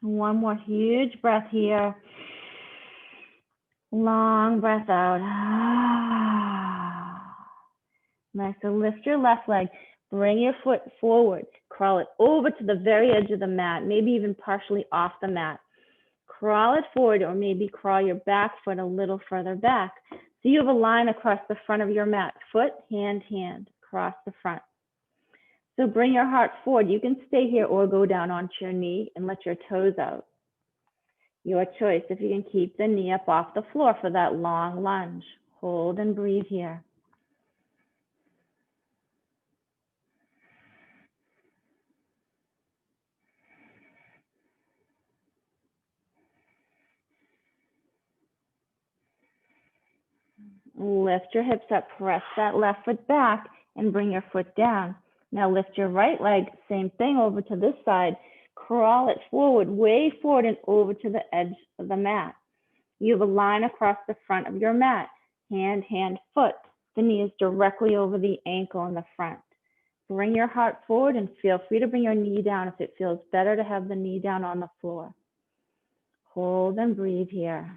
One more huge breath here. Long breath out. Nice. So lift your left leg. Bring your foot forward. Crawl it over to the very edge of the mat, maybe even partially off the mat. Crawl it forward, or maybe crawl your back foot a little further back. So you have a line across the front of your mat. Foot, hand, hand, across the front. So bring your heart forward. You can stay here or go down onto your knee and let your toes out. Your choice if you can keep the knee up off the floor for that long lunge. Hold and breathe here. Lift your hips up, press that left foot back and bring your foot down. Now lift your right leg, same thing, over to this side. Crawl it forward, way forward and over to the edge of the mat. You have a line across the front of your mat. Hand, hand, foot. The knee is directly over the ankle in the front. Bring your heart forward and feel free to bring your knee down if it feels better to have the knee down on the floor. Hold and breathe here.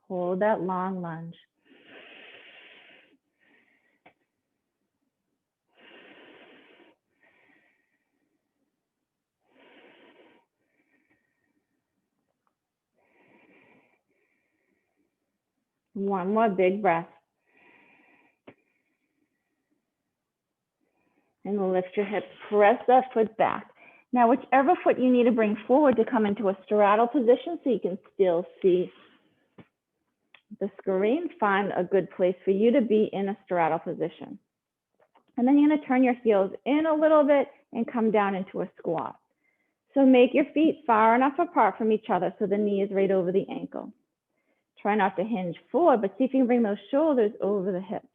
Hold that long lunge. One more big breath. And lift your hips, press that foot back. Now, whichever foot you need to bring forward to come into a straddle position so you can still see the screen, find a good place for you to be in a straddle position. And then you're gonna turn your heels in a little bit and come down into a squat. So make your feet far enough apart from each other so the knee is right over the ankle. Try not to hinge forward, but see if you can bring those shoulders over the hips.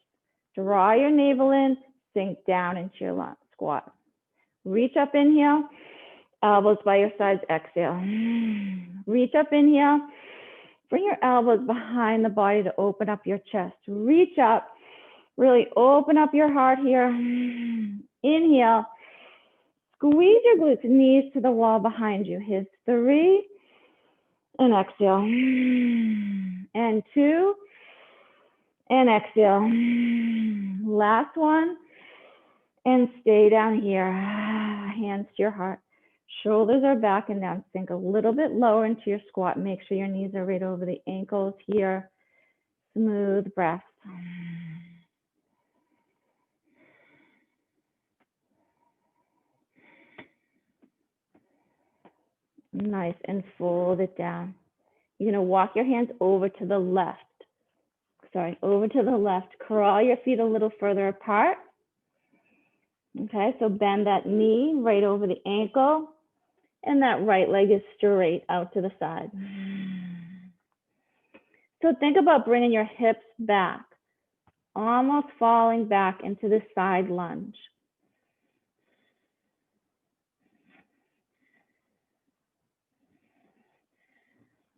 Draw your navel in, sink down into your squat. Reach up, inhale, elbows by your sides, exhale. Reach up, inhale, bring your elbows behind the body to open up your chest. Reach up, really open up your heart here. Inhale, squeeze your glutes, knees to the wall behind you. Here's 3, and exhale. And 2, and exhale. Last one. And stay down here, hands to your heart. Shoulders are back and down. Sink a little bit lower into your squat. Make sure your knees are right over the ankles here. Smooth breath. Nice, and fold it down. You're gonna walk your hands over to the left. Over to the left. Crawl your feet a little further apart. Okay, so bend that knee right over the ankle, and that right leg is straight out to the side. So think about bringing your hips back, almost falling back into the side lunge.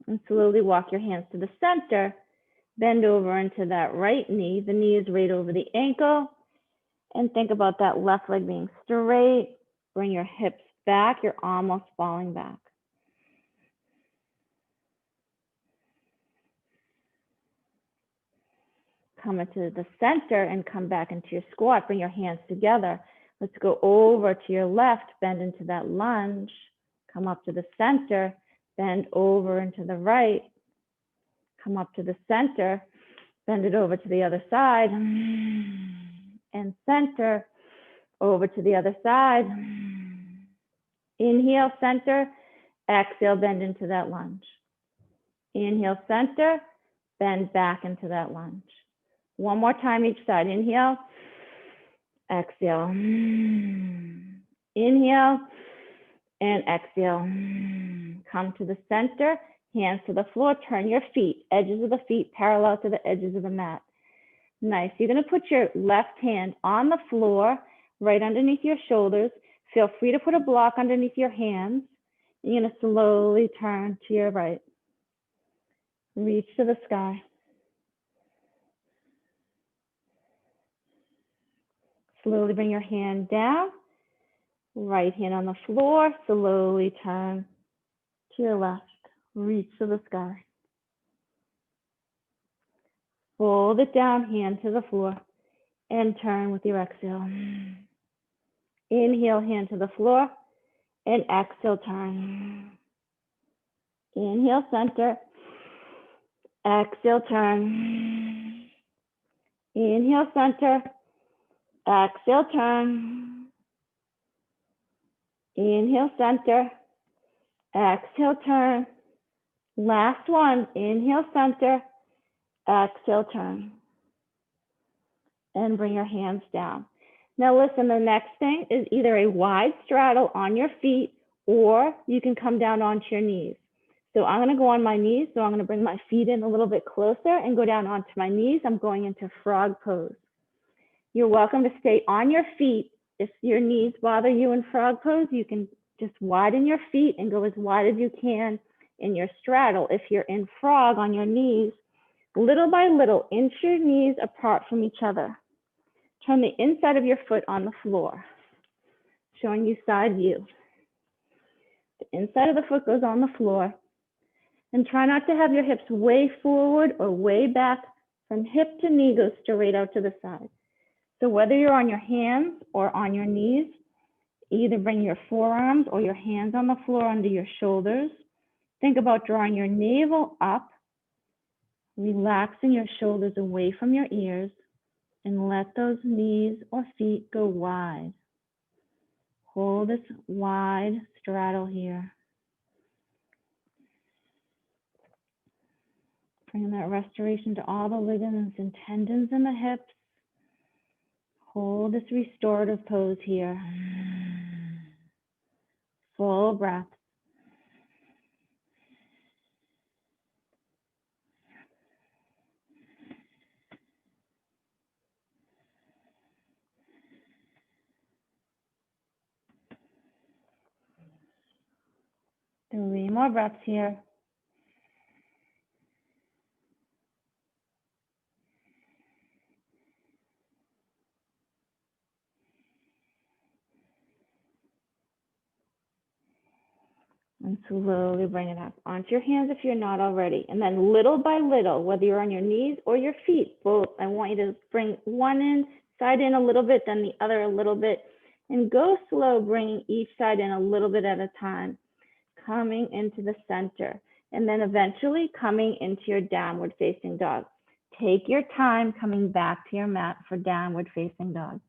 And slowly walk your hands to the center, bend over into that right knee. The knee is right over the ankle. And think about that left leg being straight. Bring your hips back. You're almost falling back. Come into the center and come back into your squat. Bring your hands together. Let's go over to your left, bend into that lunge, come up to the center, bend over into the right, come up to the center, bend it over to the other side, and center, over to the other side. Inhale, center, exhale, bend into that lunge. Inhale, center, bend back into that lunge. One more time each side. Inhale, exhale. Inhale and exhale. Come to the center, hands to the floor, turn your feet, edges of the feet parallel to the edges of the mat. Nice. You're going to put your left hand on the floor, right underneath your shoulders. Feel free to put a block underneath your hands. You're going to slowly turn to your right. Reach to the sky. Slowly bring your hand down. Right hand on the floor. Slowly turn to your left. Reach to the sky. Fold it down, hand to the floor, and turn with your exhale. Inhale, hand to the floor, and exhale, turn. Inhale, center. Exhale, turn. Inhale, center. Exhale, turn. Inhale, center. Exhale, turn. Last one. Inhale, center. Exhale, turn. And bring your hands down. Now listen, the next thing is either a wide straddle on your feet, or you can come down onto your knees. So I'm going to go on my knees. So I'm going to bring my feet in a little bit closer and go down onto my knees. I'm going into frog pose. You're welcome to stay on your feet. If your knees bother you in frog pose, you can just widen your feet and go as wide as you can in your straddle. If you're in frog on your knees, little by little, inch your knees apart from each other. Turn the inside of your foot on the floor, showing you side view. The inside of the foot goes on the floor. And try not to have your hips way forward or way back. From hip to knee, go straight out to the side. So whether you're on your hands or on your knees, either bring your forearms or your hands on the floor under your shoulders. Think about drawing your navel up, relaxing your shoulders away from your ears, and let those knees or feet go wide. Hold this wide straddle here. Bring that restoration to all the ligaments and tendons in the hips. Hold this restorative pose here. Full breath. Three more breaths here. And slowly bring it up onto your hands if you're not already. And then little by little, whether you're on your knees or your feet, both, I want you to bring one side in a little bit, then the other a little bit. And go slow, bringing each side in a little bit at a time. Coming into the center. And then eventually coming into your downward facing dog. Take your time coming back to your mat for downward facing dog.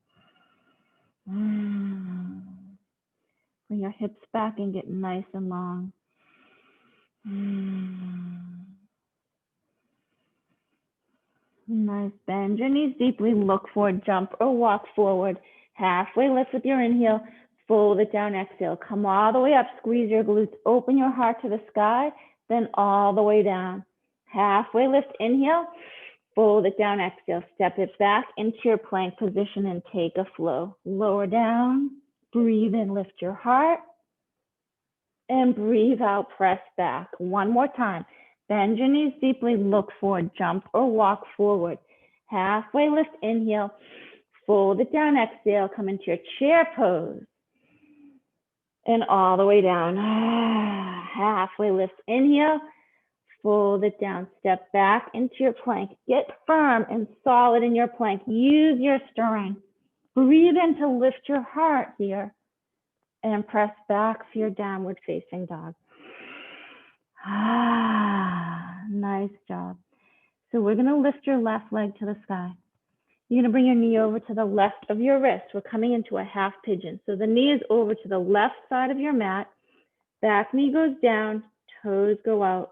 Bring your hips back and get nice and long. Nice. Bend your knees deeply. Look forward, jump or walk forward. Halfway lift with your inhale. Fold it down, exhale. Come all the way up. Squeeze your glutes. Open your heart to the sky. Then all the way down. Halfway lift, inhale. Fold it down, exhale. Step it back into your plank position and take a flow. Lower down. Breathe in, lift your heart. And breathe out, press back. One more time. Bend your knees deeply, look forward, jump or walk forward. Halfway lift, inhale. Fold it down, exhale. Come into your chair pose. And all the way down. Halfway lift, inhale. Fold it down, step back into your plank. Get firm and solid in your plank. Use your strength. Breathe in to lift your heart here and press back for your downward facing dog. Nice job. So we're going to lift your left leg to the sky. You're going to bring your knee over to the left of your wrist. We're coming into a half pigeon. So the knee is over to the left side of your mat. Back knee goes down, toes go out.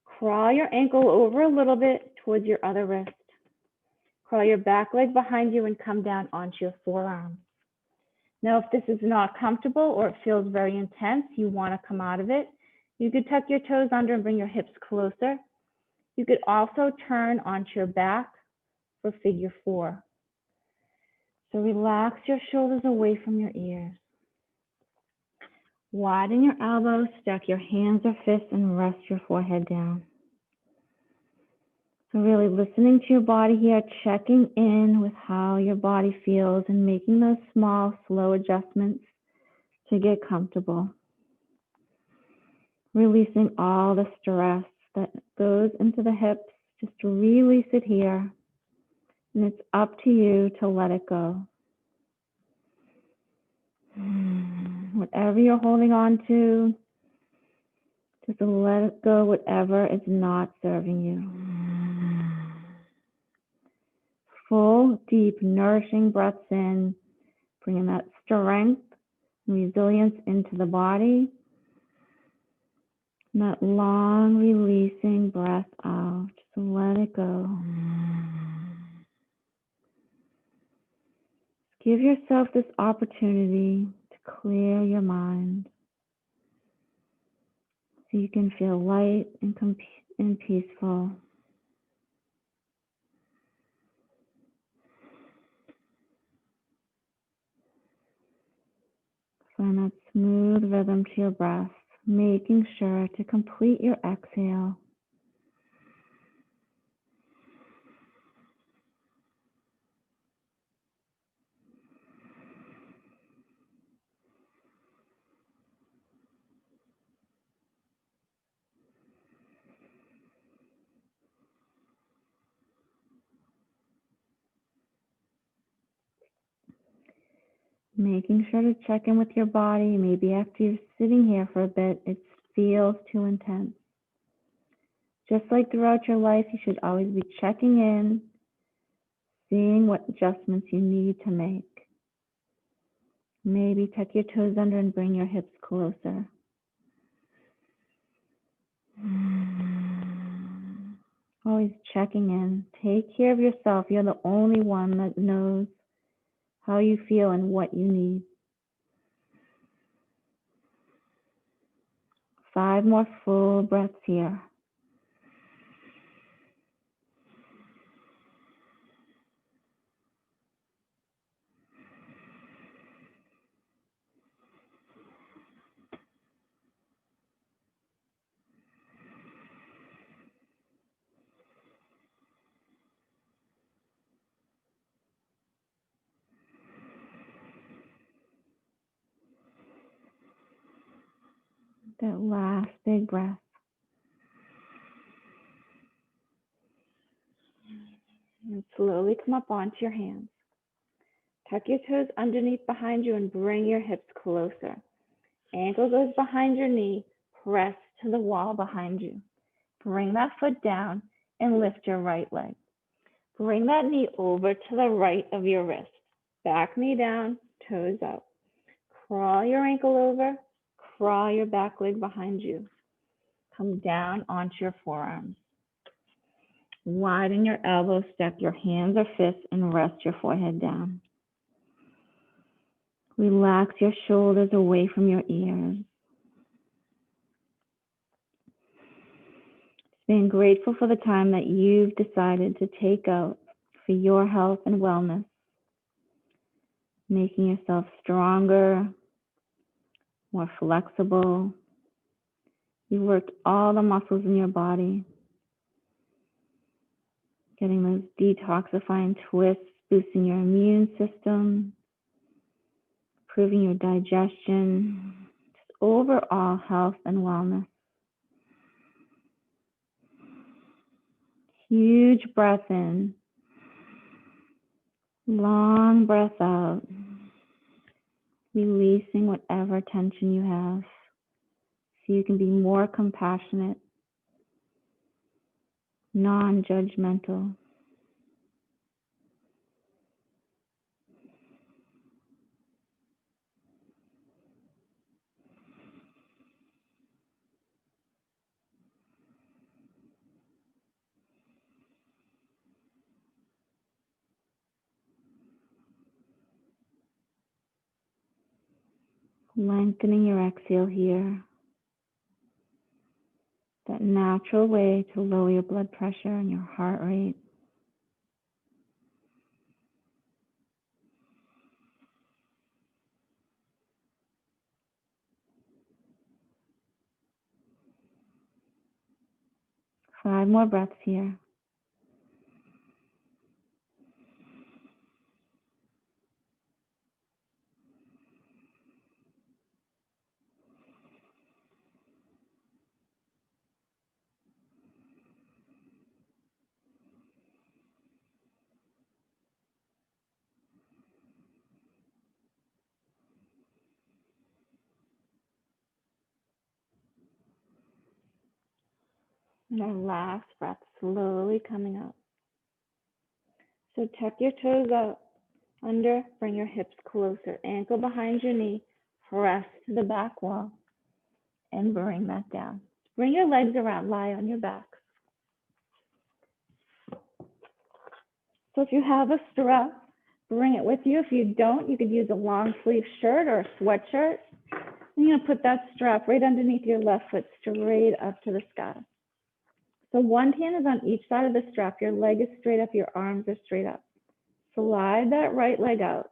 Crawl your ankle over a little bit towards your other wrist. Crawl your back leg behind you and come down onto your forearm. Now, if this is not comfortable or it feels very intense, you want to come out of it, you could tuck your toes under and bring your hips closer. You could also turn onto your back for figure 4. So relax your shoulders away from your ears. Widen your elbows, stack your hands or fists, and rest your forehead down. So really listening to your body here, checking in with how your body feels and making those small, slow adjustments to get comfortable. Releasing all the stress that goes into the hips. Just release it here. And it's up to you to let it go. Whatever you're holding on to, just let it go, whatever is not serving you. Full, deep, nourishing breaths in, bringing that strength and resilience into the body. And that long, releasing breath out. Just let it go. Give yourself this opportunity to clear your mind so you can feel light and peaceful. Find that smooth rhythm to your breath, making sure to complete your exhale. Making sure to check in with your body. Maybe after you're sitting here for a bit, it feels too intense. Just like throughout your life, you should always be checking in, seeing what adjustments you need to make. Maybe tuck your toes under and bring your hips closer. Always checking in. Take care of yourself. You're the only one that knows how you feel and what you need. 5 more full breaths here. That last big breath. And slowly come up onto your hands. Tuck your toes underneath behind you and bring your hips closer. Ankle goes behind your knee. Press to the wall behind you. Bring that foot down and lift your right leg. Bring that knee over to the right of your wrist. Back knee down, toes out. Crawl your ankle over. Crawl your back leg behind you. Come down onto your forearms. Widen your elbows, stack your hands or fists, and rest your forehead down. Relax your shoulders away from your ears. Being grateful for the time that you've decided to take out for your health and wellness, making yourself stronger, more flexible. You've worked all the muscles in your body, getting those detoxifying twists, boosting your immune system, improving your digestion, just overall health and wellness. Huge breath in. Long breath out, releasing whatever tension you have so you can be more compassionate, non-judgmental. Lengthening your exhale here. That natural way to lower your blood pressure and your heart rate. Five more breaths here. And our last breath, slowly coming up. So tuck your toes out under, bring your hips closer, ankle behind your knee, press to the back wall, and bring that down. Bring your legs around, lie on your back. So if you have a strap, bring it with you. If you don't, you could use a long sleeve shirt or a sweatshirt. I'm going to put that strap right underneath your left foot, straight up to the sky. So one hand is on each side of the strap. Your leg is straight up, your arms are straight up. Slide that right leg out.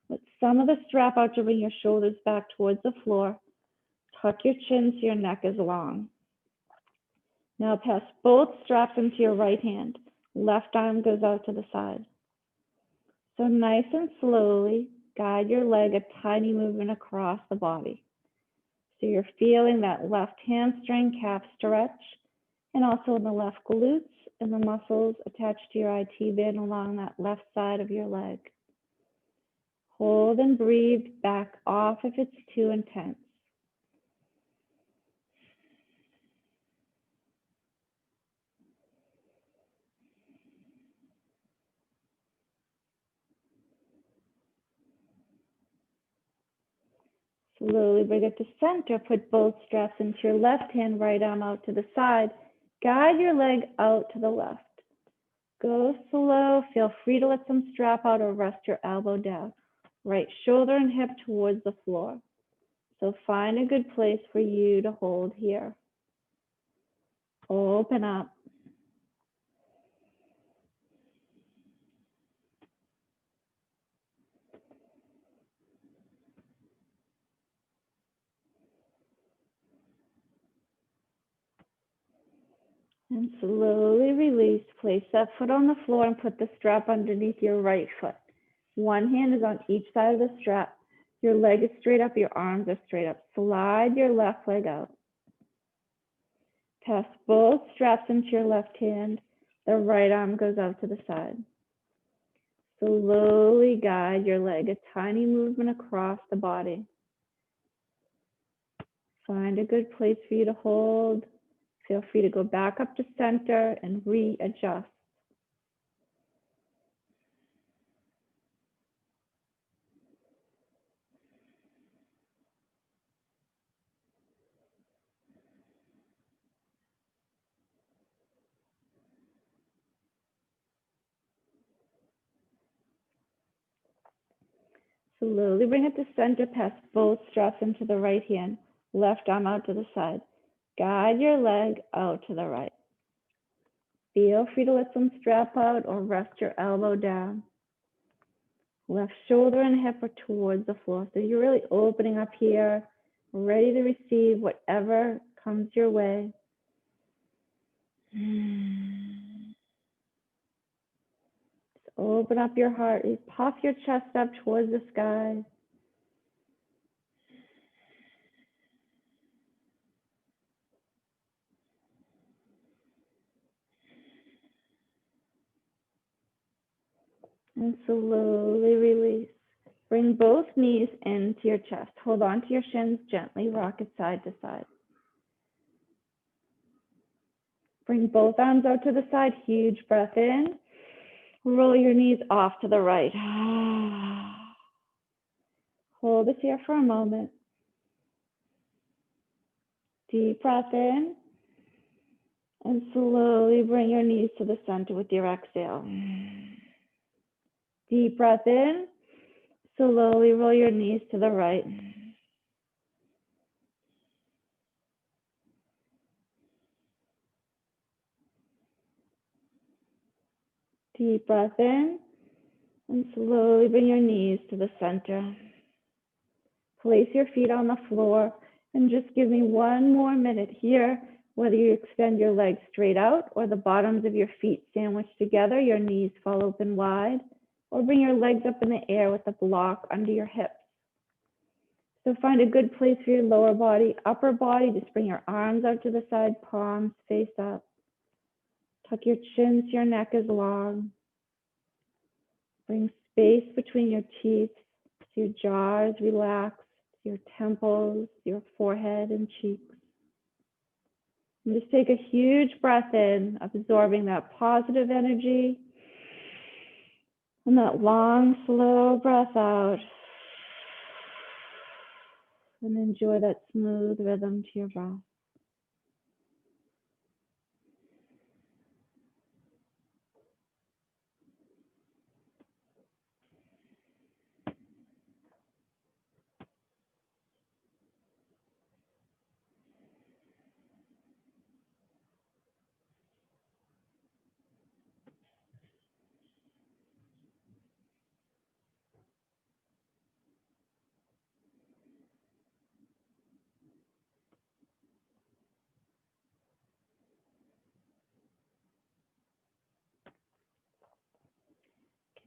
Let some of the strap out to bring your shoulders back towards the floor. Tuck your chin so your neck is long. Now pass both straps into your right hand. Left arm goes out to the side. So nice and slowly, guide your leg a tiny movement across the body. So you're feeling that left hamstring calf stretch, and also in the left glutes and the muscles attached to your IT band along that left side of your leg. Hold and breathe back off if it's too intense. Slowly bring it to center. Put both straps into your left hand, right arm out to the side. Guide your leg out to the left. Go slow. Feel free to let some strap out or rest your elbow down. Right shoulder and hip towards the floor. So find a good place for you to hold here. Open up. And slowly release. Place that foot on the floor and put the strap underneath your right foot. One hand is on each side of the strap. Your leg is straight up, your arms are straight up. Slide your left leg out. Pass both straps into your left hand. The right arm goes out to the side. Slowly guide your leg, a tiny movement across the body. Find a good place for you to hold. Feel free to go back up to center and readjust. Slowly bring it to center, pass both straps into the right hand, left arm out to the side. Guide your leg out to the right. Feel free to let some strap out or rest your elbow down. Left shoulder and hip are towards the floor. So you're really opening up here, ready to receive whatever comes your way. Just open up your heart. You puff your chest up towards the sky. And slowly release. Bring both knees into your chest. Hold on to your shins, gently rock it side to side. Bring both arms out to the side, huge breath in. Roll your knees off to the right. Hold it here for a moment. Deep breath in. And slowly bring your knees to the center with your exhale. Deep breath in. Slowly roll your knees to the right. Deep breath in. And slowly bring your knees to the center. Place your feet on the floor and just give me one more minute here, whether you extend your legs straight out or the bottoms of your feet sandwiched together, your knees fall open wide, or bring your legs up in the air with a block under your hips. So find a good place for your lower body, upper body. Just bring your arms out to the side, palms face up. Tuck your chin so your neck is long. Bring space between your teeth so your jaw is relaxed, your temples, your forehead and cheeks. And just take a huge breath in, absorbing that positive energy. And that long, slow breath out. And enjoy that smooth rhythm to your breath.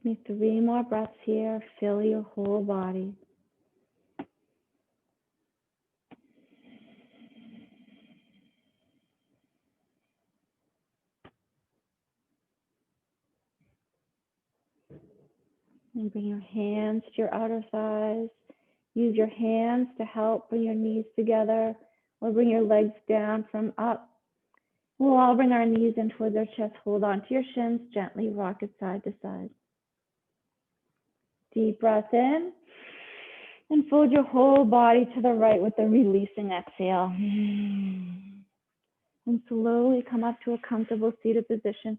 Give me 3 more breaths here. Fill your whole body. And bring your hands to your outer thighs. Use your hands to help bring your knees together or bring your legs down from up. We'll all bring our knees in towards our chest. Hold on to your shins. Gently rock it side to side. Deep breath in. And fold your whole body to the right with a releasing exhale. And slowly come up to a comfortable seated position.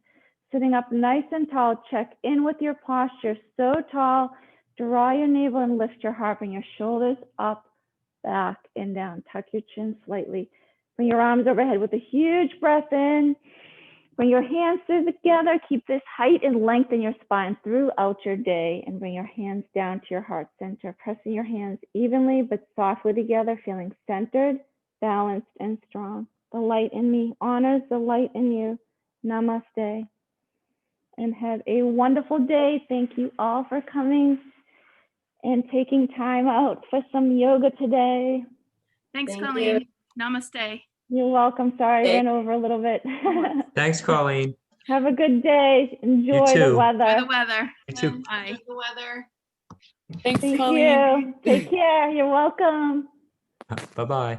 Sitting up nice and tall, check in with your posture. So tall, draw your navel and lift your heart. Bring your shoulders up, back, and down. Tuck your chin slightly. Bring your arms overhead with a huge breath in. Bring your hands together. Keep this height and length in your spine throughout your day. And bring your hands down to your heart center. Pressing your hands evenly but softly together, feeling centered, balanced, and strong. The light in me honors the light in you. Namaste. And have a wonderful day. Thank you all for coming and taking time out for some yoga today.
Thanks,
Thank
Colleen.
you.
Namaste.
You're welcome. Sorry, I ran over a little bit.
Thanks, Colleen.
Have a good day. Enjoy the
too.
weather.
Enjoy the weather.
You too.
Bye.
Enjoy the weather.
Thanks,
Thank
Colleen.
you. Take care. You're welcome.
Bye-bye.